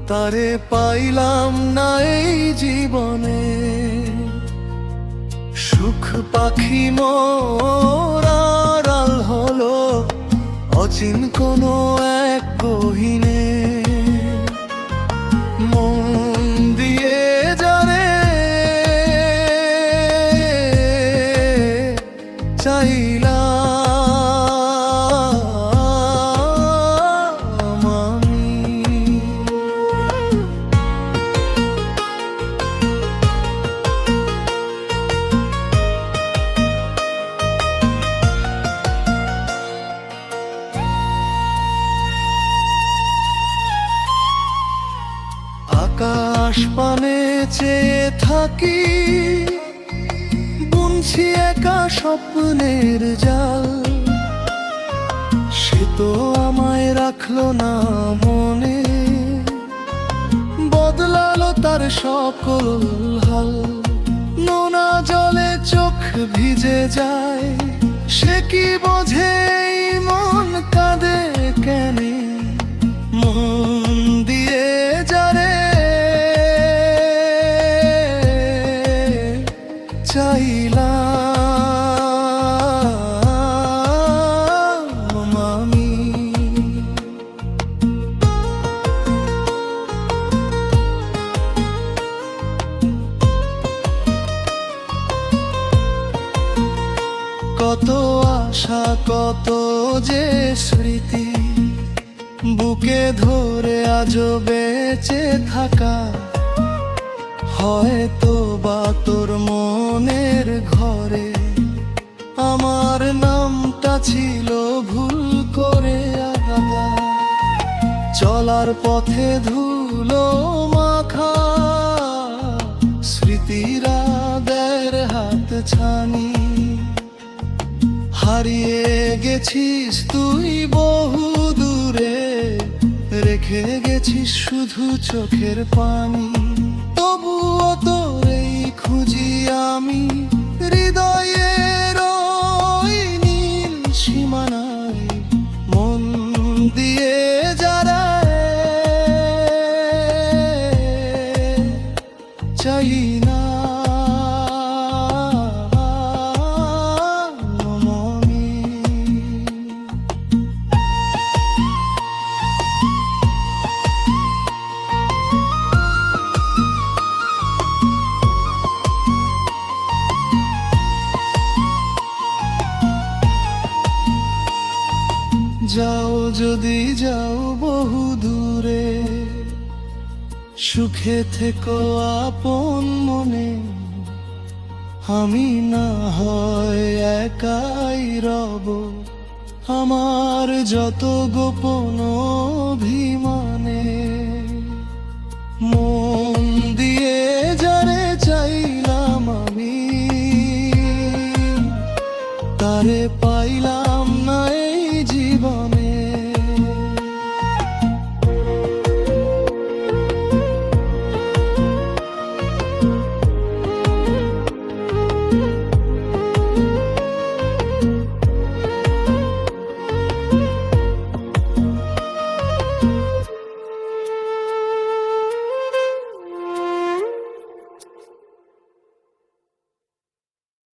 তারে পাইলাম না এই জীবনে। সুখ পাখি মোর আড়াল হলো অচিন কোনো এক গহীনে। মন দিয়ে যারে চাইলাম আমি, আকাশ পানে চেয়ে থাকি, বুনছি একা স্বপ্নের জাল। সে তো আমায় রাখলো না মনে, বদলালো তার সকল হাল। নোনা জলে চোখ ভিজে যায়, সে কি বোঝে এই মন কাঁদে কেনে। মন দিয়ে যারে চাইলাম আমি, কত আশা কত যে স্মৃতি বুকে ধরে আজও বেঁচে থাকা। হয়তো বা তোর মনের ঘরে আমার নামটা ছিল ভুল করে আলাদা। চলার পথে ধুলো মাখা স্মৃতিরা দের হাত ছানি। হারিয়ে গেছিস তুই বহু দূরে, রেখে গেছিস শুধু চোখের পানি। তবুও তোরেই খুঁজি আমি হৃদয়ের ওই নীল সীমানায়। মন দিয়ে যারা চাই না যাও যদি যাও বহু দূরে, সুখে থেকো আপন মনে। আমি না হয় একাই রব, আমার যত গোপন অভিমান।